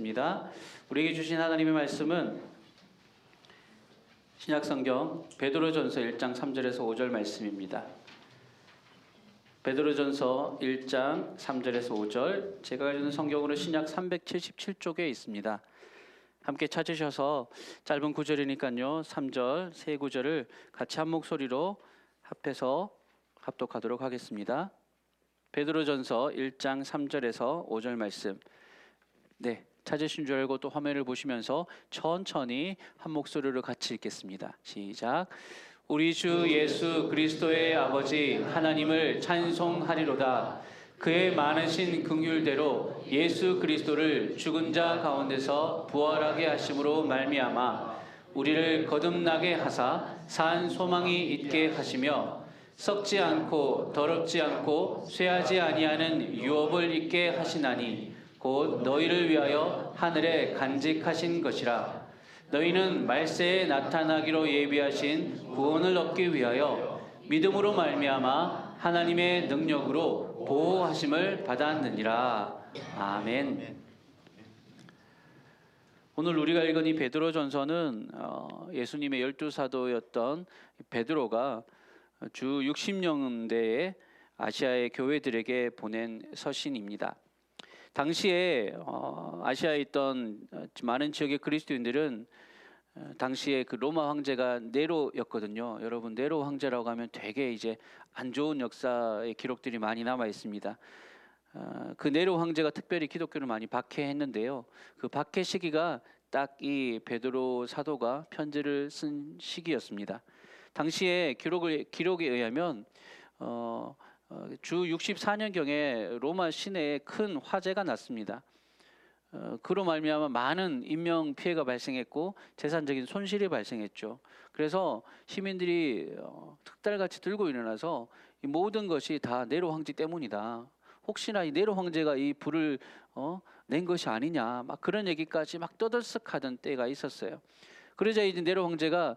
기도드립니다. 우리에게 주신 하나님의 말씀은 신약성경 베드로전서 1장 3절에서 5절 말씀입니다. 베드로전서 1장 3절에서 5절, 제가 가지고 성경으로 신약 377쪽에 있습니다. 함께 찾으셔서 짧은 구절이니까요, 3절, 세 구절을 같이 한 목소리로 합해서 합독하도록 하겠습니다. 베드로전서 1장 3절에서 5절 말씀, 찾으신 줄 알고 또 화면을 보시면서 천천히 한 목소리로 같이 읽겠습니다. 시작. 우리 주 예수 그리스도의 아버지 하나님을 찬송하리로다. 그의 많으신 긍휼대로 예수 그리스도를 죽은 자 가운데서 부활하게 하심으로 말미암아 우리를 거듭나게 하사 산 소망이 있게 하시며 썩지 않고 더럽지 않고 쇠하지 아니하는 유업을 있게 하시나니 곧 너희를 위하여 하늘에 간직하신 것이라. 너희는 말세에 나타나기로 예비하신 구원을 얻기 위하여 믿음으로 말미암아 하나님의 능력으로 보호하심을 받았느니라. 아멘. 오늘 우리가 읽은 이 베드로전서는 예수님의 12사도였던 베드로가 주 60년대에 아시아의 교회들에게 보낸 서신입니다. 당시에 아시아에 있던 많은 지역의 그리스도인들은 당시에 그 로마 황제가 네로였거든요. 여러분, 네로 황제라고 하면 되게 이제 안 좋은 역사의 기록들이 많이 남아 있습니다. 그 네로 황제가 특별히 기독교를 많이 박해했는데요. 그 박해 시기가 딱 이 베드로 사도가 편지를 쓴 시기였습니다. 당시에 기록에 의하면 주 64년경에 로마 시내에 큰 화재가 났습니다. 그로 말미암아 많은 인명 피해가 발생했고 재산적인 손실이 발생했죠. 그래서 시민들이 득달같이 들고 일어나서 이 모든 것이 다 네로 황제 때문이다. 혹시나 이 네로 황제가 이 불을 낸 것이 아니냐, 막 그런 얘기까지 막 떠들썩하던 때가 있었어요. 그러자 이제 네로 황제가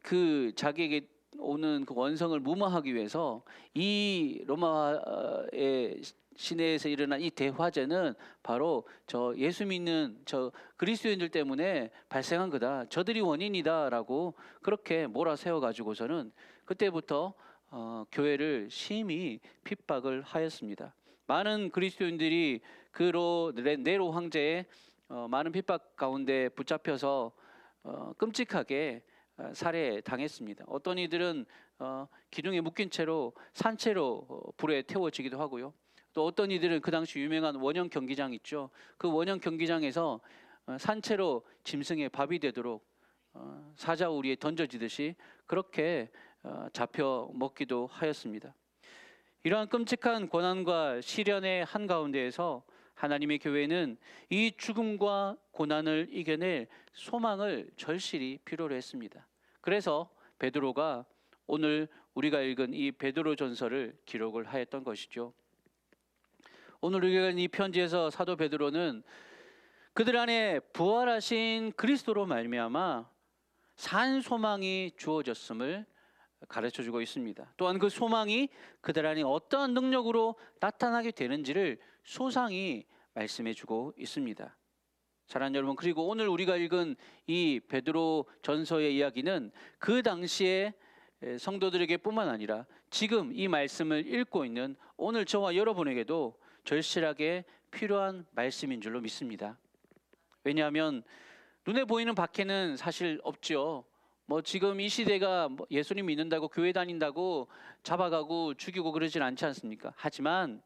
그 자기에게 오는 그 원성을 무마하기 위해서 이 로마의 시내에서 일어난 이 대화재는 바로 저 예수 믿는 저 그리스도인들 때문에 발생한 거다. 저들이 원인이다라고 그렇게 몰아세워 가지고서는 그때부터 교회를 심히 핍박을 하였습니다. 많은 그리스도인들이 그로 네로 황제의 많은 핍박 가운데 붙잡혀서 끔찍하게 살해당했습니다. 어떤 이들은 기둥에 묶인 채로 산채로 불에 태워지기도 하고요. 또 어떤 이들은 그 당시 유명한 원형 경기장 있죠. 그 원형 경기장에서 산채로 짐승의 밥이 되도록 사자우리에 던져지듯이 그렇게 잡혀 먹기도 하였습니다. 이러한 끔찍한 고난과 시련의 한가운데에서 하나님의 교회는 이 죽음과 고난을 이겨낼 소망을 절실히 필요로 했습니다. 그래서 베드로가 오늘 우리가 읽은 이 베드로전서를 기록을 하였던 것이죠. 오늘 우리가 읽은 이 편지에서 사도 베드로는 그들 안에 부활하신 그리스도로 말미암아 산 소망이 주어졌음을 가르쳐주고 있습니다. 또한 그 소망이 그들 안에 어떠한 능력으로 나타나게 되는지를 소상히 말씀해주고 있습니다. 사랑하는 여러분, 그리고 오늘 우리가 읽은 이 베드로 전서의 이야기는 그 당시에 성도들에게 뿐만 아니라 지금 이 말씀을 읽고 있는 오늘 저와 여러분에게도 절실하게 필요한 말씀인 줄로 믿습니다. 왜냐하면 눈에 보이는 박해는 사실 없죠. 지금 이 시대가 예수님 믿는다고 교회 다닌다고 잡아가고 죽이고 그러진 않지 않습니까? 하지만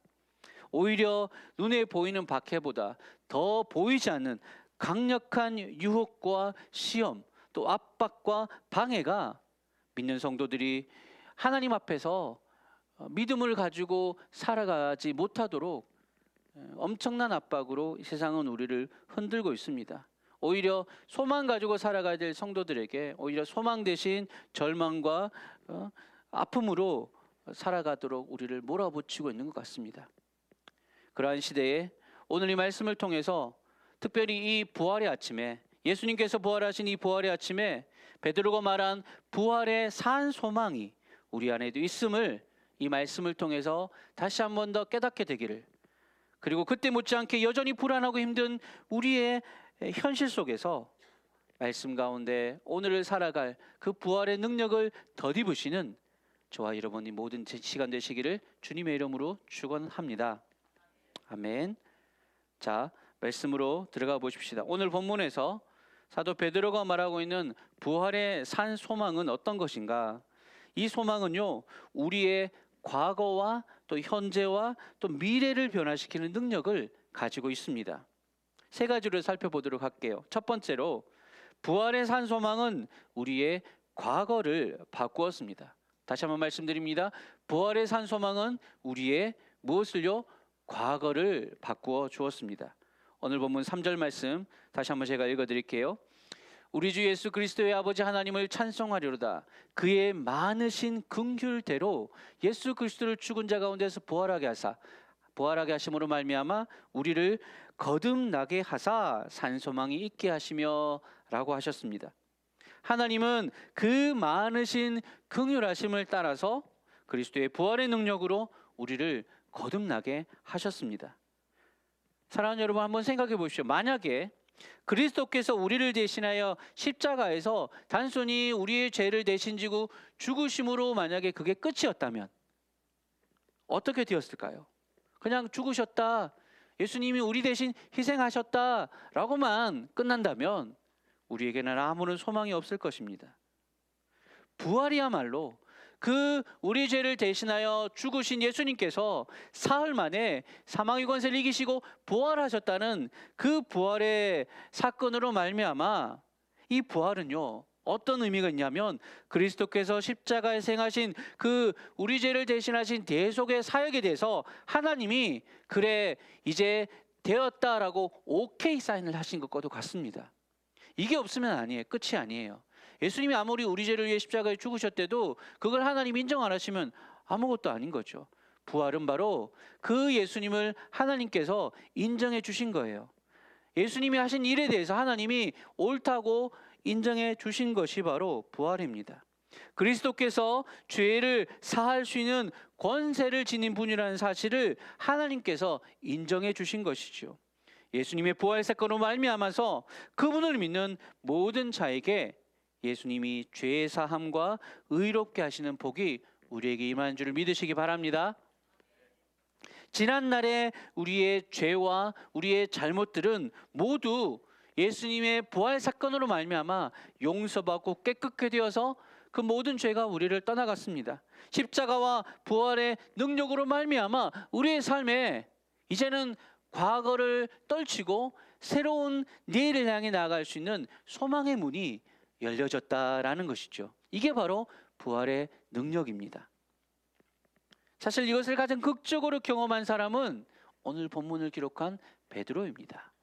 오히려 눈에 보이는 박해보다 더 보이지 않는 강력한 유혹과 시험, 또 압박과 방해가 믿는 성도들이 하나님 앞에서 믿음을 가지고 살아가지 못하도록 엄청난 압박으로 세상은 우리를 흔들고 있습니다. 오히려 소망 가지고 살아가야 될 성도들에게 오히려 소망 대신 절망과 아픔으로 살아가도록 우리를 몰아붙이고 있는 것 같습니다. 그러한 시대에 오늘 이 말씀을 통해서 특별히 이 부활의 아침에 예수님께서 부활하신 이 부활의 아침에 베드로가 말한 부활의 산 소망이 우리 안에도 있음을 이 말씀을 통해서 다시 한 번 더 깨닫게 되기를, 그리고 그때 못지않게 여전히 불안하고 힘든 우리의 현실 속에서 말씀 가운데 오늘을 살아갈 그 부활의 능력을 덧입으시는 저와 여러분이 모든 시간 되시기를 주님의 이름으로 축원합니다. 아멘. 자, 말씀으로 들어가 보십시다. 오늘 본문에서 사도 베드로가 말하고 있는 부활의 산 소망은 어떤 것인가? 이 소망은요, 우리의 과거와 또 현재와 또 미래를 변화시키는 능력을 가지고 있습니다. 세 가지로 살펴보도록 할게요. 첫 번째로, 부활의 산 소망은 우리의 과거를 바꾸었습니다. 다시 한번 말씀드립니다. 부활의 산 소망은 우리의 무엇을요? 과거를 바꾸어 주었습니다. 오늘 본문 3절 말씀 다시 한번 제가 읽어드릴게요. 우리 주 예수 그리스도의 아버지 하나님을 찬송하리로다. 그의 많으신 긍휼대로 예수 그리스도를 죽은 자 가운데서 부활하게 하심으로 말미암아 우리를 거듭나게 하사 산 소망이 있게 하시며 라고 하셨습니다. 하나님은 그 많으신 긍휼하심을 따라서 그리스도의 부활의 능력으로 우리를 거듭나게 하셨습니다. 사랑하는 여러분, 한번 생각해 보십시오. 만약에 그리스도께서 우리를 대신하여 십자가에서 단순히 우리의 죄를 대신 지고 죽으심으로 만약에 그게 끝이었다면 어떻게 되었을까요? 그냥 죽으셨다, 예수님이 우리 대신 희생하셨다 라고만 끝난다면 우리에게는 아무런 소망이 없을 것입니다. 부활이야말로 그 우리 죄를 대신하여 죽으신 예수님께서 사흘 만에 사망의 권세를 이기시고 부활하셨다는 그 부활의 사건으로 말미암아 이 부활은요, 어떤 의미가 있냐면 그리스도께서 십자가에 행하신 그 우리 죄를 대신하신 대속의 사역에 대해서 하나님이 그래 이제 되었다라고 오케이 사인을 하신 것과도 같습니다. 이게 없으면 아니에요. 끝이 아니에요. 예수님이 아무리 우리 죄를 위해 십자가에 죽으셨대도 그걸 하나님 인정 안 하시면 아무것도 아닌 거죠. 부활은 바로 그 예수님을 하나님께서 인정해 주신 거예요. 예수님이 하신 일에 대해서 하나님이 옳다고 인정해 주신 것이 바로 부활입니다. 그리스도께서 죄를 사할 수 있는 권세를 지닌 분이라는 사실을 하나님께서 인정해 주신 것이죠. 예수님의 부활 사건으로 말미암아서 그분을 믿는 모든 자에게 예수님이 죄의 사함과 의롭게 하시는 복이 우리에게 임하는 줄을 믿으시기 바랍니다. 지난날에 우리의 죄와 우리의 잘못들은 모두 예수님의 부활 사건으로 말미암아 용서받고 깨끗게 되어서 그 모든 죄가 우리를 떠나갔습니다. 십자가와 부활의 능력으로 말미암아 우리의 삶에 이제는 과거를 떨치고 새로운 내일을 향해 나아갈 수 있는 소망의 문이 열려졌다라는 것이죠. 이게 바로 부활의 능력입니다. 사실 이것을 가장 극적으로 경험한 사람은 오늘 본문을 기록한 베드로입니다.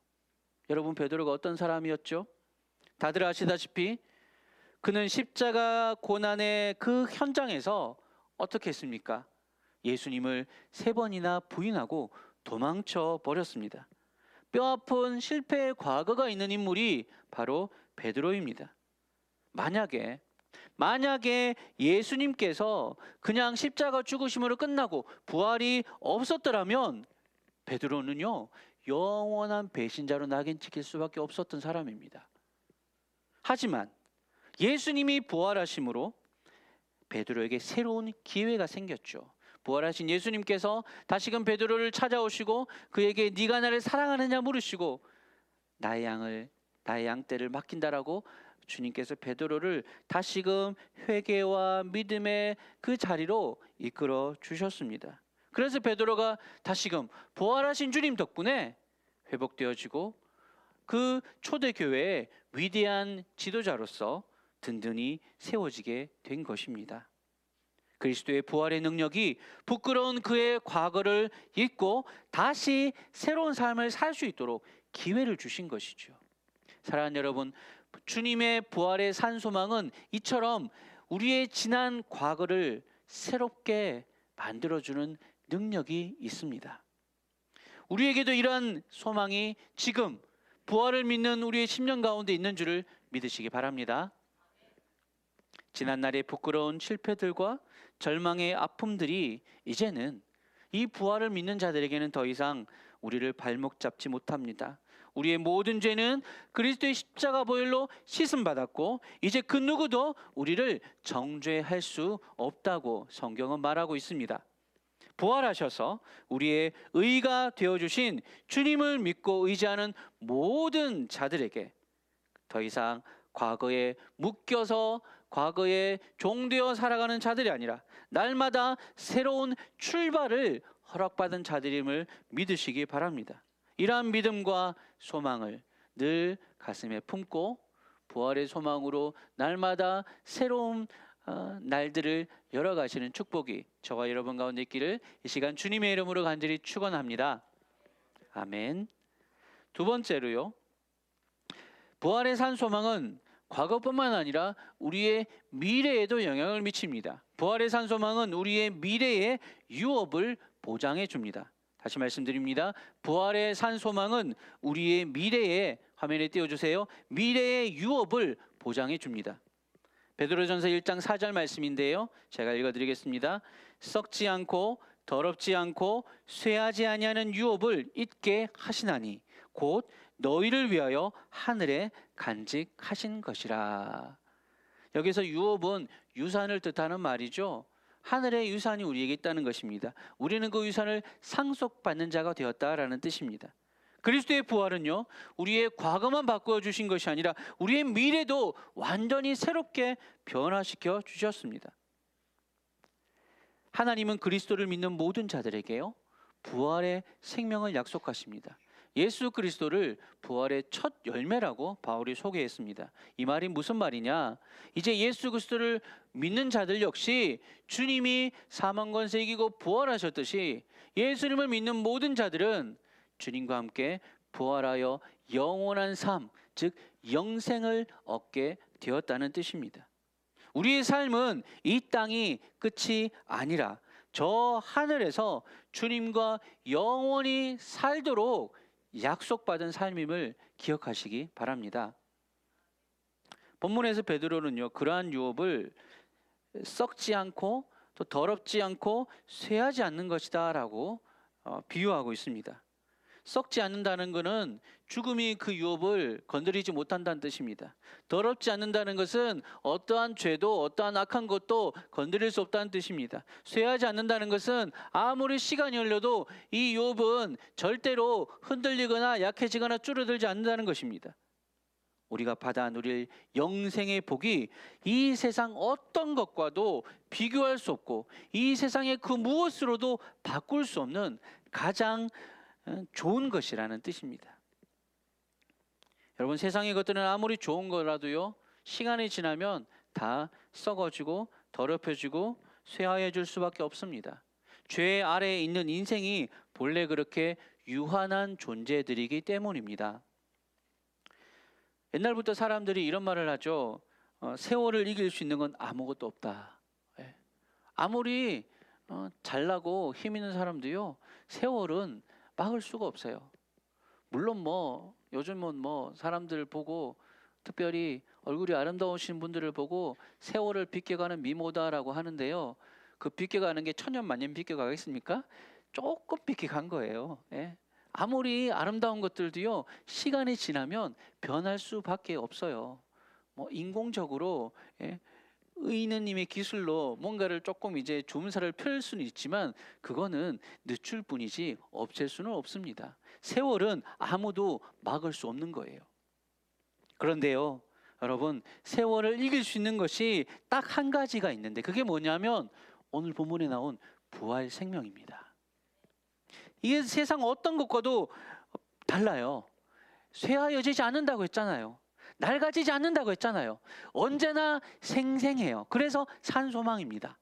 여러분, 베드로가 어떤 사람이었죠? 다들 아시다시피 그는 십자가 고난의 그 현장에서 어떻게 했습니까? 예수님을 3번이나 부인하고 도망쳐 버렸습니다. 뼈아픈 실패의 과거가 있는 인물이 바로 베드로입니다. 만약에 예수님께서 그냥 십자가 죽으심으로 끝나고 부활이 없었더라면 베드로는요, 영원한 배신자로 낙인 찍힐 수밖에 없었던 사람입니다. 하지만 예수님이 부활하심으로 베드로에게 새로운 기회가 생겼죠. 부활하신 예수님께서 다시금 베드로를 찾아오시고 그에게 네가 나를 사랑하느냐 물으시고 나의 양떼를 맡긴다라고 주님께서 베드로를 다시금 회개와 믿음의 그 자리로 이끌어 주셨습니다. 그래서 베드로가 다시금 부활하신 주님 덕분에 회복되어지고 그 초대교회의 위대한 지도자로서 든든히 세워지게 된 것입니다. 그리스도의 부활의 능력이 부끄러운 그의 과거를 잊고 다시 새로운 삶을 살 수 있도록 기회를 주신 것이죠. 사랑하는 여러분, 주님의 부활의 산 소망은 이처럼 우리의 지난 과거를 새롭게 만들어주는 능력이 있습니다. 우리에게도 이러한 소망이 지금 부활을 믿는 우리의 심령 가운데 있는 줄을 믿으시기 바랍니다. 지난날의 부끄러운 실패들과 절망의 아픔들이 이제는 이 부활을 믿는 자들에게는 더 이상 우리를 발목 잡지 못합니다. 우리의 모든 죄는 그리스도의 십자가 보혈로 씻음 받았고 이제 그 누구도 우리를 정죄할 수 없다고 성경은 말하고 있습니다. 부활하셔서 우리의 의가 되어주신 주님을 믿고 의지하는 모든 자들에게 더 이상 과거에 묶여서 과거에 종되어 살아가는 자들이 아니라 날마다 새로운 출발을 허락받은 자들임을 믿으시기 바랍니다. 이러한 믿음과 소망을 늘 가슴에 품고 부활의 소망으로 날마다 새로운 날들을 열어가시는 축복이 저와 여러분 가운데 있기를 이 시간 주님의 이름으로 간절히 축원합니다. 아멘. 두 번째로요, 부활의 산 소망은 과거뿐만 아니라 우리의 미래에도 영향을 미칩니다. 부활의 산 소망은 우리의 미래의 유업을 보장해 줍니다. 다시 말씀드립니다. 부활의 산 소망은 우리의 미래에, 화면에 띄워주세요, 미래의 유업을 보장해 줍니다. 베드로전서 1장 4절 말씀인데요, 제가 읽어드리겠습니다. 썩지 않고 더럽지 않고 쇠하지 아니하는 유업을 잊게 하시나니 곧 너희를 위하여 하늘에 간직하신 것이라. 여기서 유업은 유산을 뜻하는 말이죠. 하늘의 유산이 우리에게 있다는 것입니다. 우리는 그 유산을 상속받는 자가 되었다라는 뜻입니다. 그리스도의 부활은요, 우리의 과거만 바꾸어 주신 것이 아니라 우리의 미래도 완전히 새롭게 변화시켜 주셨습니다. 하나님은 그리스도를 믿는 모든 자들에게요, 부활의 생명을 약속하십니다. 예수 그리스도를 부활의 첫 열매라고 바울이 소개했습니다. 이 말이 무슨 말이냐? 이제 예수 그리스도를 믿는 자들 역시 주님이 사망 권세 이기고 부활하셨듯이 예수님을 믿는 모든 자들은 주님과 함께 부활하여 영원한 삶, 즉 영생을 얻게 되었다는 뜻입니다. 우리의 삶은 이 땅이 끝이 아니라 저 하늘에서 주님과 영원히 살도록 약속받은 삶임을 기억하시기 바랍니다. 본문에서 베드로는요, 그러한 유업을 썩지 않고 또 더럽지 않고 쇠하지 않는 것이다 라고 비유하고 있습니다. 썩지 않는다는 것은 죽음이 그 유업을 건드리지 못한다는 뜻입니다. 더럽지 않는다는 것은 어떠한 죄도 어떠한 악한 것도 건드릴 수 없다는 뜻입니다. 쇠하지 않는다는 것은 아무리 시간이 흘러도 이 유업은 절대로 흔들리거나 약해지거나 줄어들지 않는다는 것입니다. 우리가 받아 누릴 영생의 복이 이 세상 어떤 것과도 비교할 수 없고 이 세상의 그 무엇으로도 바꿀 수 없는 가장 좋은 것이라는 뜻입니다. 여러분, 세상의 것들은 아무리 좋은 거라도요, 시간이 지나면 다 썩어지고 더럽혀지고 쇠하여질 수밖에 없습니다. 죄 아래에 있는 인생이 본래 그렇게 유한한 존재들이기 때문입니다. 옛날부터 사람들이 이런 말을 하죠. 세월을 이길 수 있는 건 아무것도 없다. 아무리 잘나고 힘 있는 사람도요, 세월은 막을 수가 없어요. 물론 요즘은 사람들 보고, 특별히 얼굴이 아름다우신 분들을 보고 세월을 비껴가는 미모다라고 하는데요, 그 비껴가는 게 천년만년 비껴가겠습니까? 조금 비껴간 거예요. 아무리 아름다운 것들도요, 시간이 지나면 변할 수밖에 없어요. 인공적으로 의인님의 기술로 뭔가를 조금 이제 주문사를 펼 수는 있지만 그거는 늦출 뿐이지 없앨 수는 없습니다. 세월은 아무도 막을 수 없는 거예요. 그런데요, 여러분, 세월을 이길 수 있는 것이 딱 한 가지가 있는데 그게 뭐냐면 오늘 본문에 나온 부활 생명입니다. 이게 세상 어떤 것과도 달라요. 쇠하여지지 않는다고 했잖아요. 낡아지지 않는다고 했잖아요. 언제나 생생해요. 그래서 산소망입니다.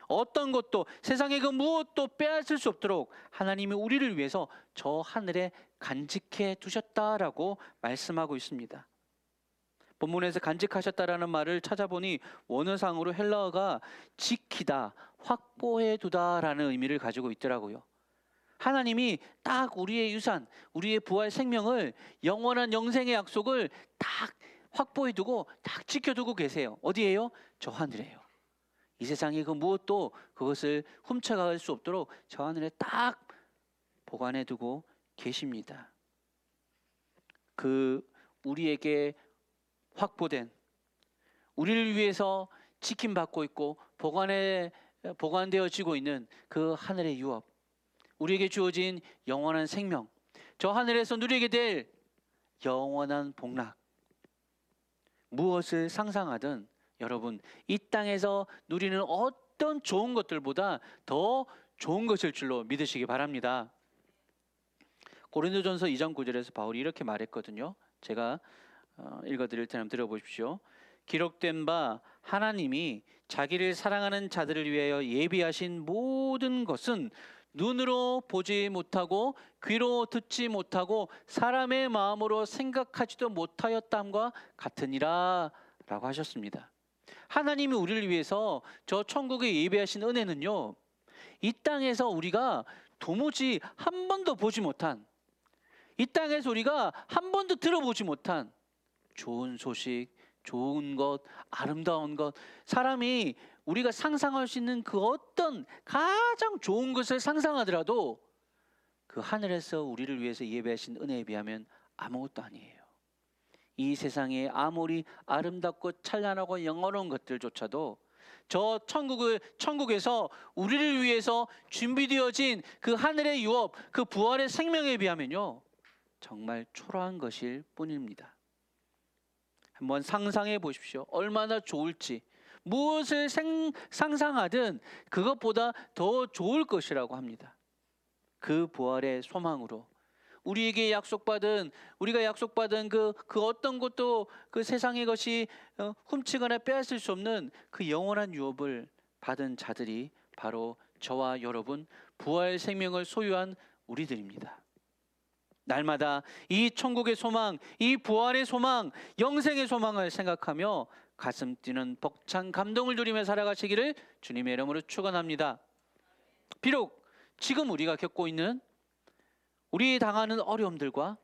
어떤 것도, 세상의 그 무엇도 빼앗을 수 없도록 하나님이 우리를 위해서 저 하늘에 간직해 두셨다라고 말씀하고 있습니다. 본문에서 간직하셨다라는 말을 찾아보니 원어상으로 헬라어가 지키다, 확보해 두다라는 의미를 가지고 있더라고요. 하나님이 딱 우리의 유산, 우리의 부활 생명을, 영원한 영생의 약속을 딱 확보해 두고 딱 지켜두고 계세요. 어디에요? 저 하늘에요. 이 세상의 그 무엇도 그것을 훔쳐갈 수 없도록 저 하늘에 딱 보관해 두고 계십니다. 그 우리에게 확보된, 우리를 위해서 지킴받고 있고 보관되어지고 있는 그 하늘의 유업, 우리에게 주어진 영원한 생명, 저 하늘에서 누리게 될 영원한 복락, 무엇을 상상하든 여러분 이 땅에서 누리는 어떤 좋은 것들보다 더 좋은 것일 줄로 믿으시기 바랍니다. 고린도전서 2장 9절에서 바울이 이렇게 말했거든요. 제가 읽어드릴 테니 한번 들어보십시오. 기록된 바 하나님이 자기를 사랑하는 자들을 위하여 예비하신 모든 것은 눈으로 보지 못하고 귀로 듣지 못하고 사람의 마음으로 생각하지도 못하였담과 같으니라 라고 하셨습니다. 하나님이 우리를 위해서 저 천국에 예비하신 은혜는요, 이 땅에서 우리가 도무지 한 번도 보지 못한, 이 땅에서 우리가 한 번도 들어보지 못한 좋은 소식, 좋은 것, 아름다운 것, 사람이 우리가 상상할 수 있는 그 어떤 가장 좋은 것을 상상하더라도 그 하늘에서 우리를 위해서 예배하신 은혜에 비하면 아무것도 아니에요. 이 세상에 아무리 아름답고 찬란하고 영원한 것들조차도 저 천국에서 우리를 위해서 준비되어진 그 하늘의 유업, 그 부활의 생명에 비하면요, 정말 초라한 것일 뿐입니다. 한번 상상해 보십시오. 얼마나 좋을지. 무엇을 상상하든 그것보다 더 좋을 것이라고 합니다. 그 부활의 소망으로 우리가 약속받은 그 어떤 것도 그 세상의 것이 훔치거나 빼앗을 수 없는 그 영원한 유업을 받은 자들이 바로 저와 여러분, 부활 생명을 소유한 우리들입니다. 날마다 이 천국의 소망, 이 부활의 소망, 영생의 소망을 생각하며 가슴 뛰는 벅찬 감동을 누리며 살아가시기를 주님의 이름으로 축원합니다. 비록 지금 우리가 겪고 있는, 우리 당하는 어려움들과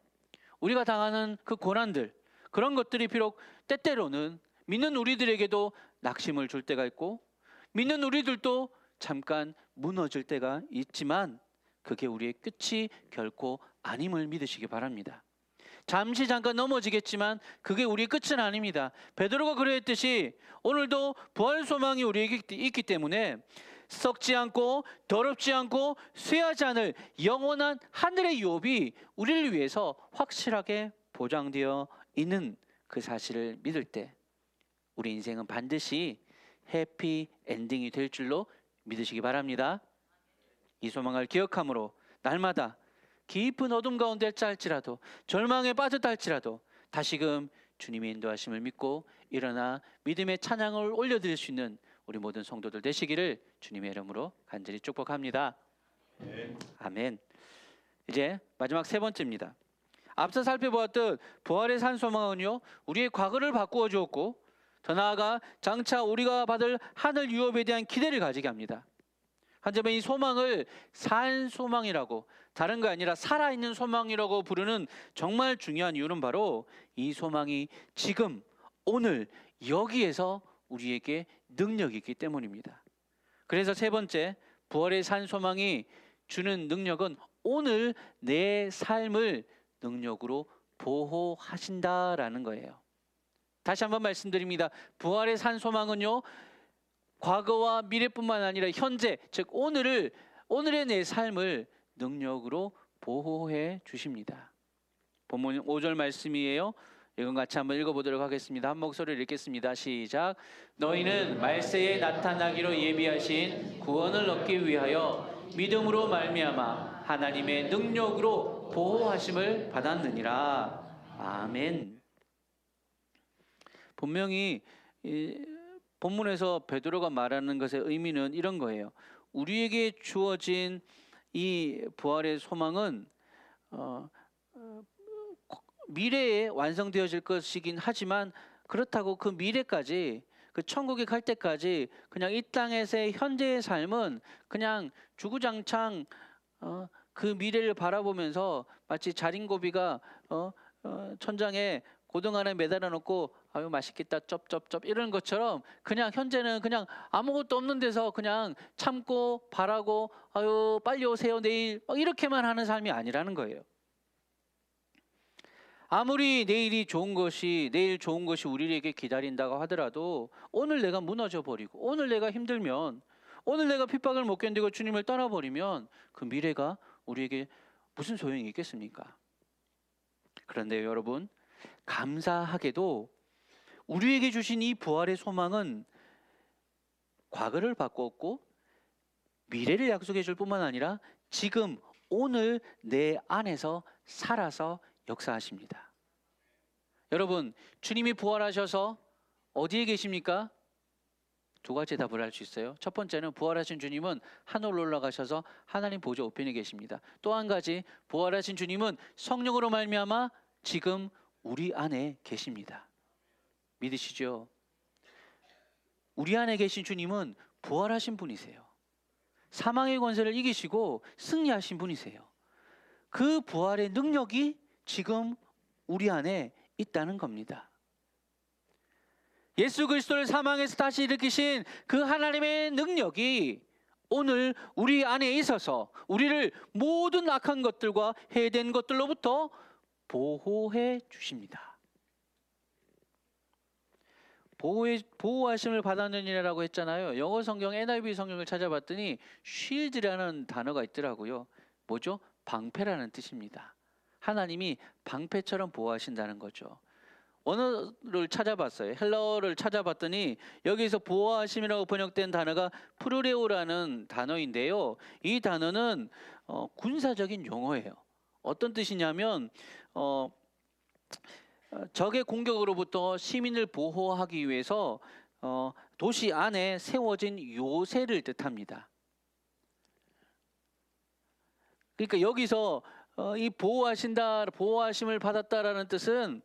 우리가 당하는 그 고난들, 그런 것들이 비록 때때로는 믿는 우리들에게도 낙심을 줄 때가 있고 믿는 우리들도 잠깐 무너질 때가 있지만 그게 우리의 끝이 결코 아님을 믿으시기 바랍니다. 잠시 잠깐 넘어지겠지만 그게 우리의 끝은 아닙니다. 베드로가 그랬듯이 오늘도 부활 소망이 우리에게 있기 때문에 썩지 않고 더럽지 않고 쇠하지 않을 영원한 하늘의 유업이 우리를 위해서 확실하게 보장되어 있는 그 사실을 믿을 때 우리 인생은 반드시 해피 엔딩이 될 줄로 믿으시기 바랍니다. 이 소망을 기억함으로 날마다 깊은 어둠 가운데 할지라도 절망에 빠졌다 할지라도 다시금 주님의 인도하심을 믿고 일어나 믿음의 찬양을 올려드릴 수 있는 우리 모든 성도들 되시기를 주님의 이름으로 간절히 축복합니다. 아멘. 이제 마지막 세 번째입니다. 앞서 살펴보았듯 부활의 산 소망은요, 우리의 과거를 바꾸어 주었고 더 나아가 장차 우리가 받을 하늘 유업에 대한 기대를 가지게 합니다. 한자면 이 소망을 산 소망이라고, 다른 거 아니라 살아있는 소망이라고 부르는 정말 중요한 이유는 바로 이 소망이 지금 오늘 여기에서 우리에게 능력이 있기 때문입니다. 그래서 세 번째, 부활의 산 소망이 주는 능력은 오늘 내 삶을 능력으로 보호하신다라는 거예요. 다시 한번 말씀드립니다. 부활의 산 소망은요, 과거와 미래뿐만 아니라 현재, 즉 오늘의 내 삶을 능력으로 보호해 주십니다. 본문 5절 말씀이에요. 이건 같이 한번 읽어보도록 하겠습니다. 한 목소리를 읽겠습니다. 시작. 너희는 말세에 나타나기로 예비하신 구원을 얻기 위하여 믿음으로 말미암아 하나님의 능력으로 보호하심을 받았느니라. 아멘. 분명히 본문에서 베드로가 말하는 것의 의미는 이런 거예요. 우리에게 주어진 이 부활의 소망은 미래에 완성되어질 것이긴 하지만 그렇다고 그 미래까지, 그 천국에 갈 때까지 그냥 이 땅에서의 현재의 삶은 그냥 주구장창 그 미래를 바라보면서 마치 자린고비가 천장에 고등 안에 매달아 놓고 아유 맛있겠다 쩝쩝쩝 이런 것처럼 그냥 현재는 그냥 아무것도 없는 데서 그냥 참고 바라고 아유 빨리 오세요 내일 막 이렇게만 하는 삶이 아니라는 거예요. 아무리 내일 좋은 것이 우리에게 기다린다고 하더라도 오늘 내가 무너져 버리고 오늘 내가 힘들면 오늘 내가 핍박을 못 견디고 주님을 떠나버리면 그 미래가 우리에게 무슨 소용이 있겠습니까? 그런데 여러분, 감사하게도 우리에게 주신 이 부활의 소망은 과거를 바꿨고 미래를 약속해 줄 뿐만 아니라 지금 오늘 내 안에서 살아서 역사하십니다. 여러분, 주님이 부활하셔서 어디에 계십니까? 두 가지 답을 할 수 있어요. 첫 번째는 부활하신 주님은 하늘로 올라가셔서 하나님 보좌 우편에 계십니다. 또 한 가지, 부활하신 주님은 성령으로 말미암아 지금 우리 안에 계십니다. 믿으시죠? 우리 안에 계신 주님은 부활하신 분이세요. 사망의 권세를 이기시고 승리하신 분이세요. 그 부활의 능력이 지금 우리 안에 있다는 겁니다. 예수 그리스도를 사망에서 다시 일으키신 그 하나님의 능력이 오늘 우리 안에 있어서 우리를 모든 악한 것들과 해된 것들로부터 보호해 주십니다. 보호하심을 받았느니라고 했잖아요. 영어 성경 NIV 성경을 찾아봤더니 shield라는 단어가 있더라고요. 뭐죠? 방패라는 뜻입니다. 하나님이 방패처럼 보호하신다는 거죠. 언어를 찾아봤어요. 헬러어를 찾아봤더니 여기서 보호하심이라고 번역된 단어가 프루레오라는 단어인데요. 이 단어는 군사적인 용어예요. 어떤 뜻이냐면 적의 공격으로부터 시민을 보호하기 위해서 도시 안에 세워진 요새를 뜻합니다. 그러니까 여기서 이 보호하심을 받았다라는 뜻은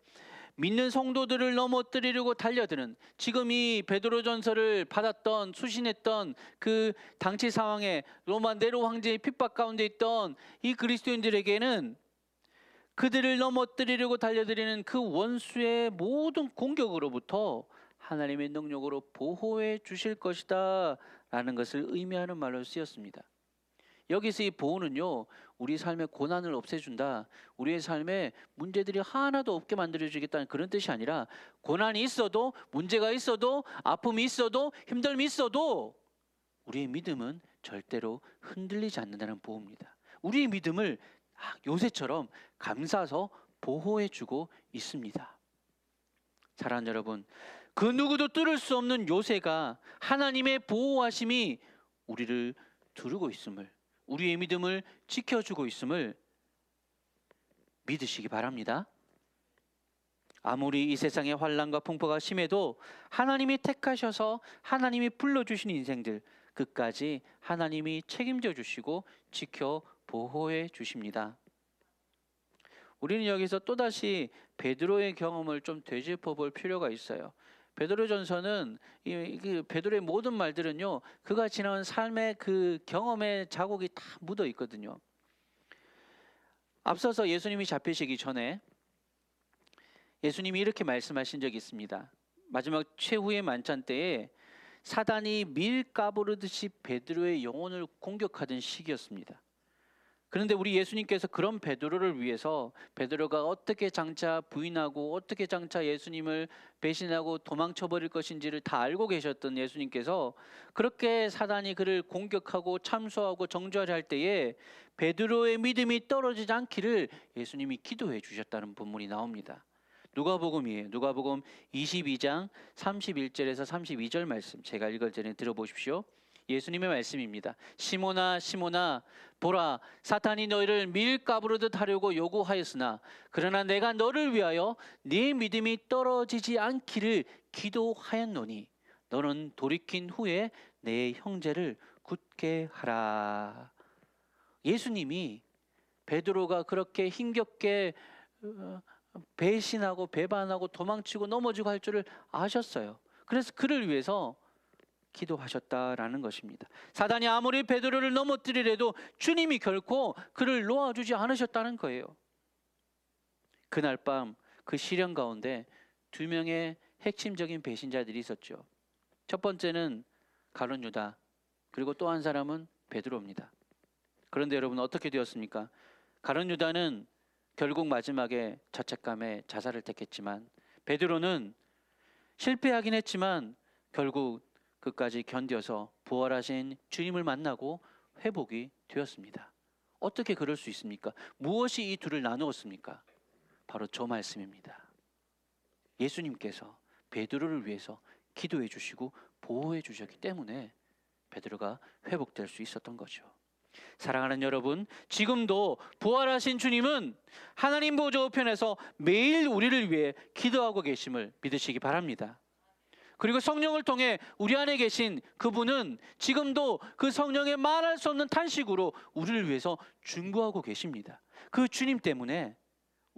믿는 성도들을 넘어뜨리려고 달려드는, 지금 이 베드로전서를 받았던 수신했던 그 당시 상황에 로마 네로 황제의 핍박 가운데 있던 이 그리스도인들에게는 그들을 넘어뜨리려고 달려드리는 그 원수의 모든 공격으로부터 하나님의 능력으로 보호해 주실 것이다 라는 것을 의미하는 말로 쓰였습니다. 여기서 이 보호는요, 우리 삶의 고난을 없애준다, 우리의 삶에 문제들이 하나도 없게 만들어주겠다는 그런 뜻이 아니라, 고난이 있어도, 문제가 있어도, 아픔이 있어도, 힘듦이 있어도 우리의 믿음은 절대로 흔들리지 않는다는 보호입니다. 우리의 믿음을 요새처럼 감싸서 보호해주고 있습니다. 사랑하는 여러분, 그 누구도 뚫을 수 없는 요새가, 하나님의 보호하심이 우리를 두르고 있음을, 우리의 믿음을 지켜주고 있음을 믿으시기 바랍니다. 아무리 이 세상의 환난과 풍파가 심해도 하나님이 택하셔서 하나님이 불러주신 인생들 끝까지 하나님이 책임져 주시고 지켜 보호해 주십니다. 우리는 여기서 또다시 베드로의 경험을 좀 되짚어 볼 필요가 있어요. 베드로전서는 베드로의 모든 말들은요, 그가 지나온 삶의 그 경험의 자국이 다 묻어 있거든요. 앞서서 예수님이 잡히시기 전에 예수님이 이렇게 말씀하신 적이 있습니다. 마지막 최후의 만찬 때에 사단이 밀 까부르듯이 베드로의 영혼을 공격하던 시기였습니다. 그런데 우리 예수님께서 그런 베드로를 위해서, 베드로가 어떻게 장차 부인하고 어떻게 장차 예수님을 배신하고 도망쳐버릴 것인지를 다 알고 계셨던 예수님께서 그렇게 사단이 그를 공격하고 참소하고 정죄하려 할 때에 베드로의 믿음이 떨어지지 않기를 예수님이 기도해 주셨다는 본문이 나옵니다. 누가복음이에요. 누가복음 22장 31절에서 32절 말씀, 제가 읽을 전에 들어보십시오. 예수님의 말씀입니다. 시몬아 시몬아, 보라, 사탄이 너희를 밀가부르듯 하려고 요구하였으나 그러나 내가 너를 위하여 네 믿음이 떨어지지 않기를 기도하였노니 너는 돌이킨 후에 내 형제를 굳게 하라. 예수님이 베드로가 그렇게 힘겹게 배신하고 배반하고 도망치고 넘어지고 할 줄을 아셨어요. 그래서 그를 위해서 기도하셨다라는 것입니다. 사단이 아무리 베드로를 넘어뜨리려도 주님이 결코 그를 놓아주지 않으셨다는 거예요. 그날 밤 그 시련 가운데 두 명의 핵심적인 배신자들이 있었죠. 첫 번째는 가룟 유다, 그리고 또 한 사람은 베드로입니다. 그런데 여러분 어떻게 되었습니까? 가룟 유다는 결국 마지막에 자책감에 자살을 택했지만, 베드로는 실패하긴 했지만 결국 끝까지 견뎌서 부활하신 주님을 만나고 회복이 되었습니다. 어떻게 그럴 수 있습니까? 무엇이 이 둘을 나누었습니까? 바로 저 말씀입니다. 예수님께서 베드로를 위해서 기도해 주시고 보호해 주셨기 때문에 베드로가 회복될 수 있었던 거죠. 사랑하는 여러분, 지금도 부활하신 주님은 하나님 보좌 우편에서 매일 우리를 위해 기도하고 계심을 믿으시기 바랍니다. 그리고 성령을 통해 우리 안에 계신 그분은 지금도 그 성령의 말할 수 없는 탄식으로 우리를 위해서 중보하고 계십니다. 그 주님 때문에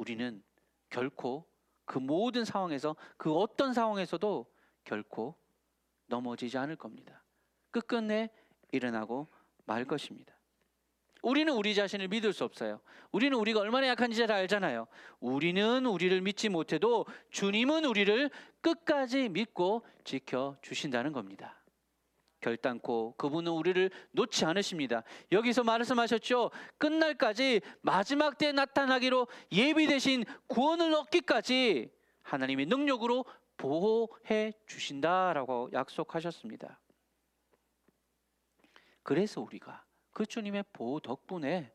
우리는 결코 그 모든 상황에서, 그 어떤 상황에서도 결코 넘어지지 않을 겁니다. 끝끝내 일어나고 말 것입니다. 우리는 우리 자신을 믿을 수 없어요. 우리는 우리가 얼마나 약한지 잘 알잖아요. 우리는 우리를 믿지 못해도 주님은 우리를 끝까지 믿고 지켜주신다는 겁니다. 결단코 그분은 우리를 놓지 않으십니다. 여기서 말씀하셨죠. 끝날까지 마지막 때에 나타나기로 예비되신 구원을 얻기까지 하나님의 능력으로 보호해 주신다라고 약속하셨습니다. 그래서 우리가 그 주님의 보호 덕분에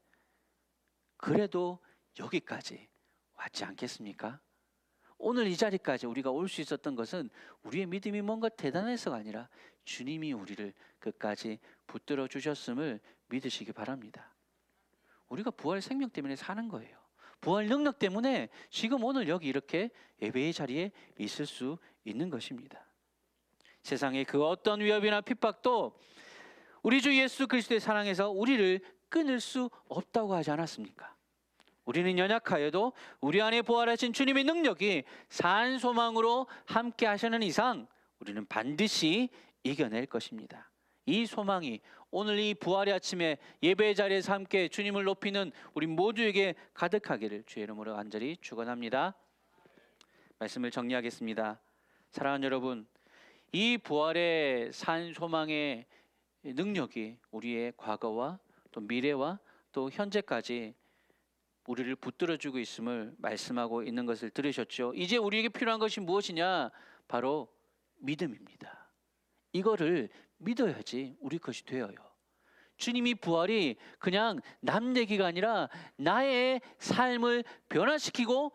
그래도 여기까지 왔지 않겠습니까? 오늘 이 자리까지 우리가 올 수 있었던 것은 우리의 믿음이 뭔가 대단해서가 아니라 주님이 우리를 끝까지 붙들어 주셨음을 믿으시기 바랍니다. 우리가 부활 생명 때문에 사는 거예요. 부활 능력 때문에 지금 오늘 여기 이렇게 예배의 자리에 있을 수 있는 것입니다. 세상의 그 어떤 위협이나 핍박도 우리 주 예수 그리스도의 사랑에서 우리를 끊을 수 없다고 하지 않았습니까? 우리는 연약하여도 우리 안에 부활하신 주님의 능력이 산 소망으로 함께 하시는 이상 우리는 반드시 이겨낼 것입니다. 이 소망이 오늘 이 부활의 아침에 예배의 자리에서 함께 주님을 높이는 우리 모두에게 가득하기를 주의 이름으로 간절히 축원합니다. 말씀을 정리하겠습니다. 사랑하는 여러분, 이 부활의 산 소망의 능력이 우리의 과거와 또 미래와 또 현재까지 우리를 붙들어주고 있음을 말씀하고 있는 것을 들으셨죠? 이제 우리에게 필요한 것이 무엇이냐? 바로 믿음입니다. 이거를 믿어야지 우리 것이 되어요. 주님이 부활이 그냥 남 얘기가 아니라 나의 삶을 변화시켰고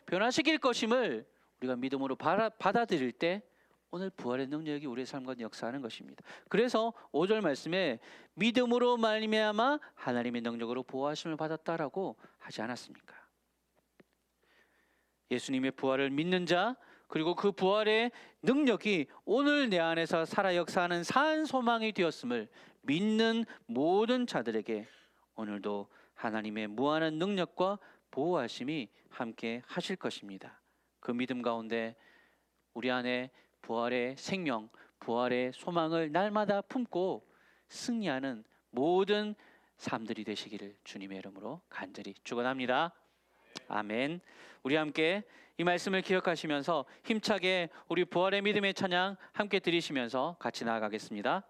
변화시킬 것임을 우리가 믿음으로 받아들일 때 오늘 부활의 능력이 우리의 삶과 역사하는 것입니다. 그래서 5절 말씀에 믿음으로 말미암아 하나님의 능력으로 보호하심을 받았다라고 하지 않았습니까? 예수님의 부활을 믿는 자, 그리고 그 부활의 능력이 오늘 내 안에서 살아 역사하는 산 소망이 되었음을 믿는 모든 자들에게 오늘도 하나님의 무한한 능력과 보호하심이 함께 하실 것입니다. 그 믿음 가운데 우리 안에 부활의 생명, 부활의 소망을 날마다 품고 승리하는 모든 삶들이 되시기를 주님의 이름으로 간절히 축원합니다. 아멘. 우리 함께 이 말씀을 기억하시면서 힘차게 우리 부활의 믿음의 찬양 함께 드리시면서 같이 나아가겠습니다.